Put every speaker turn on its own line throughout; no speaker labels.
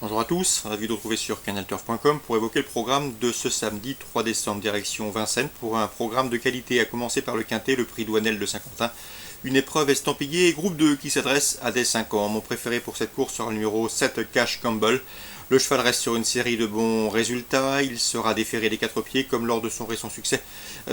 Bonjour à tous, ravi de vous retrouver sur canalturf.com pour évoquer le programme de ce samedi 3 décembre, direction Vincennes, pour un programme de qualité, à commencer par le quintet, le prix Douanel de Saint-Quentin. Une épreuve estampillée groupe 2 qui s'adresse à des 5 ans. Mon préféré pour cette course sera le numéro 7, Cash Campbell. Le cheval reste sur une série de bons résultats. Il sera déféré des 4 pieds comme lors de son récent succès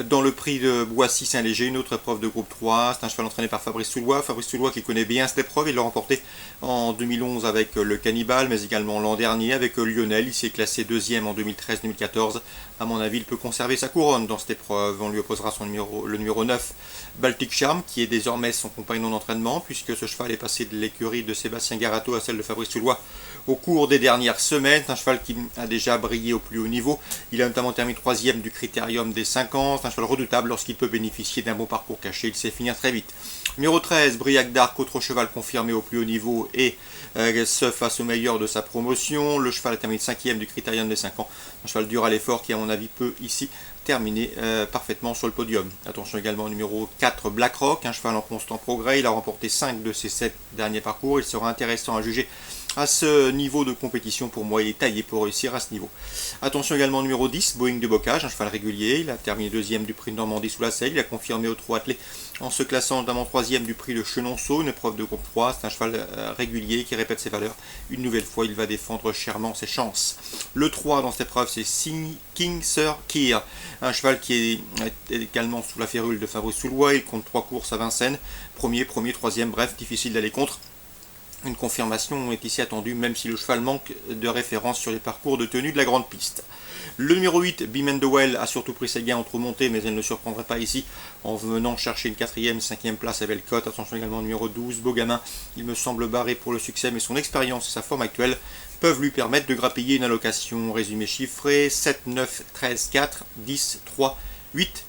dans le prix de Boissy-Saint-Léger, une autre épreuve de groupe 3. C'est un cheval entraîné par Fabrice Soulois. Fabrice Soulois qui connaît bien cette épreuve. Il l'a remporté en 2011 avec le Cannibal, mais également l'an dernier avec Lionel. Il s'est classé deuxième en 2013-2014. À mon avis, il peut conserver sa couronne dans cette épreuve. On lui opposera le numéro 9, Baltic Charm, qui est désormais son compagnon d'entraînement, puisque ce cheval est passé de l'écurie de Sébastien Garato à celle de Fabrice Soulois au cours des dernières semaines. C'est un cheval qui a déjà brillé au plus haut niveau. Il a notamment terminé troisième du critérium des 5 ans. C'est un cheval redoutable lorsqu'il peut bénéficier d'un bon parcours caché. Il sait finir très vite. Numéro 13, Briac d'Arc, autre cheval confirmé au plus haut niveau et ce face au meilleur de sa promotion. Le cheval a terminé 5e du critérium des 5 ans. Un cheval dur à l'effort qui, à mon avis, peut ici terminer parfaitement sur le podium. Attention également au numéro 4, Black Rock, un cheval en constant progrès. Il a remporté 5 de ses 7 derniers parcours. Il sera intéressant à juger à ce niveau de compétition. Pour moi, il est taillé pour réussir à ce niveau. Attention également au numéro 10, Boeing de Bocage, un cheval régulier. Il a terminé deuxième du prix de Normandie sous la selle. Il a confirmé au trot attelé en se classant notamment troisième du prix de Chenonceau, une épreuve de groupe 3. C'est un cheval régulier qui répète ses valeurs. Une nouvelle fois, il va défendre chèrement ses chances. Le 3 dans cette épreuve, c'est King Sir Keir, un cheval qui est également sous la férule de Fabrice Soulois. Il compte 3 courses à Vincennes. Premier, troisième, bref, difficile d'aller contre. Une confirmation est ici attendue, même si le cheval manque de référence sur les parcours de tenue de la grande piste. Le numéro 8, Bimendowell, a surtout pris ses gains entre montées, mais elle ne surprendrait pas ici en venant chercher une 4e, 5e place à Bellecote. Attention également au numéro 12, Beaugamin. Il me semble barré pour le succès, mais son expérience et sa forme actuelle peuvent lui permettre de grappiller une allocation résumée chiffrée 7, 9, 13, 4, 10, 3, 8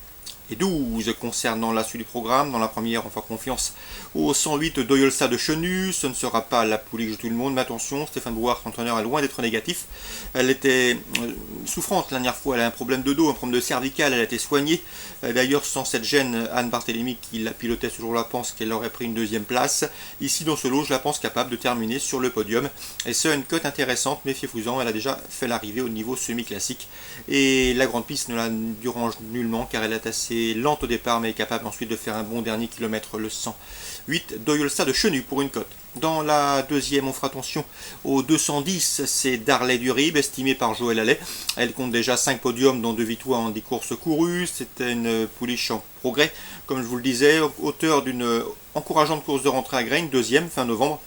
et 12. Concernant la suite du programme, dans la première, on fait confiance au 108 Doyolsa de Chenu. Ce ne sera pas la pouliche de tout le monde, mais attention, Stéphane Bouard, l'entraîneur, est loin d'être négatif. Elle était souffrante la dernière fois, elle a un problème de dos, un problème de cervical, elle a été soignée. D'ailleurs, sans cette gêne, Anne Barthélémy, qui la pilotait ce jour-là, pense qu'elle aurait pris une 2e place. Ici, dans ce lot, je la pense capable de terminer sur le podium. Et c'est une cote intéressante, méfiez-vous-en, elle a déjà fait l'arrivée au niveau semi-classique. Et la grande piste ne la dérange nullement, car elle est assez lente au départ, mais est capable ensuite de faire un bon dernier kilomètre, le 108 Doyolsa de Chenu pour une cote. Dans la deuxième, on fera attention au 210, c'est Darley du Rib, estimé par Joël Allais. Elle compte déjà 5 podiums, dont 2 victoires en 10 courses courues. C'était une pouliche en progrès, comme je vous le disais, auteur d'une encourageante course de rentrée à Graines, 2e, fin novembre.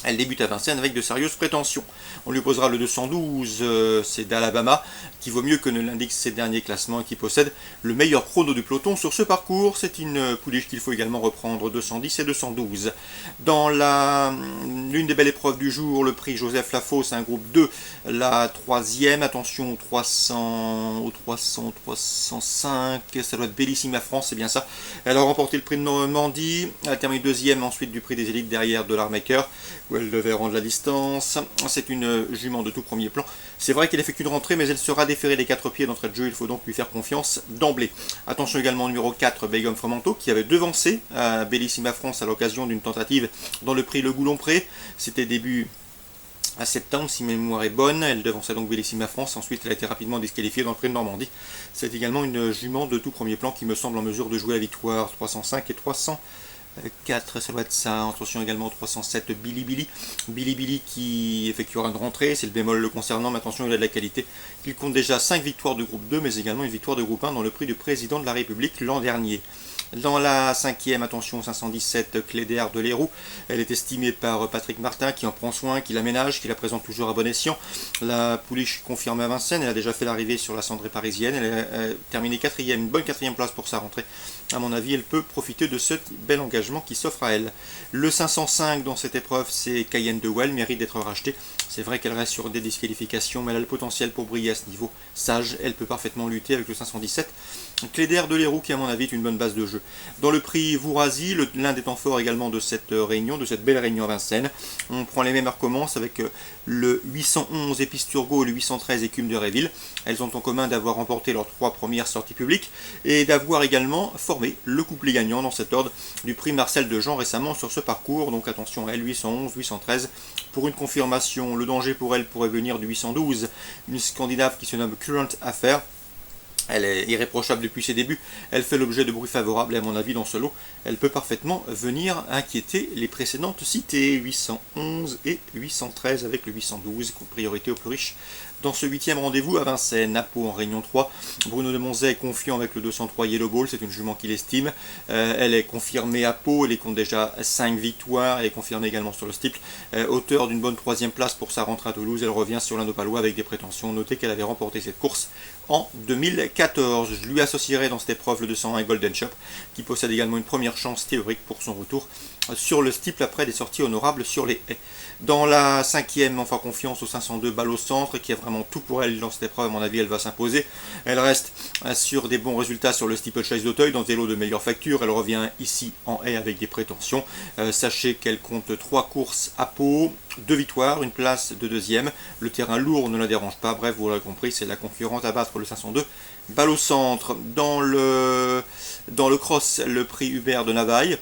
Elle débute à Vincennes avec de sérieuses prétentions. On lui posera le 212, c'est d'Alabama, qui vaut mieux que ne l'indiquent ses derniers classements et qui possède le meilleur chrono du peloton sur ce parcours. C'est une pouliche qu'il faut également reprendre, 210 et 212. Dans l'une des belles épreuves du jour, le prix Joseph Lafosse, un groupe 2, la 3e. Attention au 305, ça doit être Bellissima France, c'est bien ça. Elle a remporté le prix de Normandie, elle a terminé 2e ensuite du prix des élites derrière de l'Armaker, où elle devait rendre la distance. C'est une jument de tout premier plan. C'est vrai qu'elle effectue une rentrée, mais elle sera déférée des 4 pieds d'entrée de jeu. Il faut donc lui faire confiance d'emblée. Attention également au numéro 4, Begum Fromanto, qui avait devancé Bellissima France à l'occasion d'une tentative dans le prix Le Goulon-Pré. C'était début à septembre, si ma mémoire est bonne. Elle devançait donc Bellissima France. Ensuite, elle a été rapidement disqualifiée dans le prix de Normandie. C'est également une jument de tout premier plan qui me semble en mesure de jouer la victoire. 305 et 300. 4, ça doit être ça. Attention également au 307 Billy Billy qui effectuera une rentrée, c'est le bémol le concernant, mais attention, il a de la qualité. Il compte déjà 5 victoires de groupe 2, mais également une victoire de groupe 1 dans le prix du président de la République l'an dernier. Dans la 5e, attention, 517 Cléder de l'Héroux. Elle est estimée par Patrick Martin, qui en prend soin, qui l'aménage, qui la présente toujours à bon escient. La pouliche confirmée à Vincennes, elle a déjà fait l'arrivée sur la cendrée parisienne. Elle a terminé 4e, une bonne 4e place pour sa rentrée. À mon avis, elle peut profiter de ce bel engagement qui s'offre à elle. Le 505 dans cette épreuve, c'est Cayenne de Well, mérite d'être racheté. C'est vrai qu'elle reste sur des disqualifications, mais elle a le potentiel pour briller à ce niveau. Sage, elle peut parfaitement lutter avec le 517. Cléder de l'Héroux, qui à mon avis est une bonne base de jeu. jeu. Dans le prix Vourazy, l'un des temps forts également de cette réunion, de cette belle réunion à Vincennes, on prend les mêmes heures commence avec le 811 Épisturgo et le 813 Écume de Réville. Elles ont en commun d'avoir remporté leurs 3 premières sorties publiques et d'avoir également formé le couplet gagnant dans cet ordre du prix Marcel de Jean récemment sur ce parcours. Donc attention à elle, 811, 813. Pour une confirmation, le danger pour elle pourrait venir du 812, une Scandinave qui se nomme Current Affair. Elle est irréprochable depuis ses débuts, elle fait l'objet de bruits favorables et à mon avis dans ce lot, elle peut parfaitement venir inquiéter les précédentes citées, 811 et 813 avec le 812, priorité aux plus riches. Dans ce 8e rendez-vous à Vincennes, à Pau en Réunion 3, Bruno de Monzet est confiant avec le 203 Yellow Ball, c'est une jument qu'il estime. Elle est confirmée à Pau, elle compte déjà 5 victoires, elle est confirmée également sur le steeple. Auteur d'une bonne 3e place pour sa rentrée à Toulouse, elle revient sur l'Indo-Palois avec des prétentions. Notez qu'elle avait remporté cette course en 2014. Je lui associerai dans cette épreuve le 201 Golden Shop, qui possède également une première chance théorique pour son retour sur le steeple après des sorties honorables sur les haies. Dans la 5e, enfin confiance au 502 balle au centre, qui a vraiment tout pour elle dans cette épreuve, à mon avis elle va s'imposer. Elle reste sur des bons résultats sur le steeple chase d'Auteuil, dans des lots de meilleure facture, elle revient ici en haie avec des prétentions. Sachez qu'elle compte 3 courses à Pau, 2 victoires, une place de 2e, le terrain lourd ne la dérange pas, bref vous l'aurez compris, c'est la concurrente à battre le 502 balle au centre. Dans le cross, le prix Hubert de Navaille.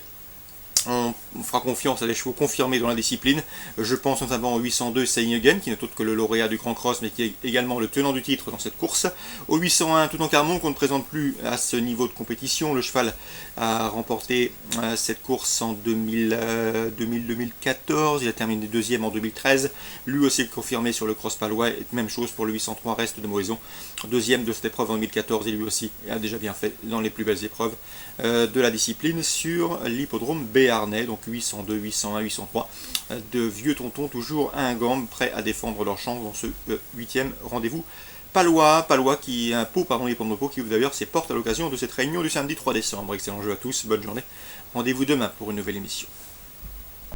On fera confiance à des chevaux confirmés dans la discipline. Je pense notamment au 802 Saying Again, qui n'est autre que le lauréat du Grand Cross, mais qui est également le tenant du titre dans cette course. Au 801 Toutankhamon, qu'on ne présente plus à ce niveau de compétition. Le cheval a remporté cette course en 2014. Il a terminé 2e en 2013. Lui aussi confirmé sur le Cross palois. Même chose pour le 803 Reste de Moison. 2e de cette épreuve en 2014. Et lui aussi a déjà bien fait dans les plus belles épreuves de la discipline sur l'hippodrome béarnais. Donc 802, 801, 803. De vieux tontons toujours à un gambe, prêts à défendre leur chance dans ce 8e rendez-vous palois qui un pot, pardon, les pommes de Pau qui ouvre d'ailleurs ses portes à l'occasion de cette réunion du samedi 3 décembre. Excellent jeu à tous, bonne journée. Rendez-vous demain pour une nouvelle émission.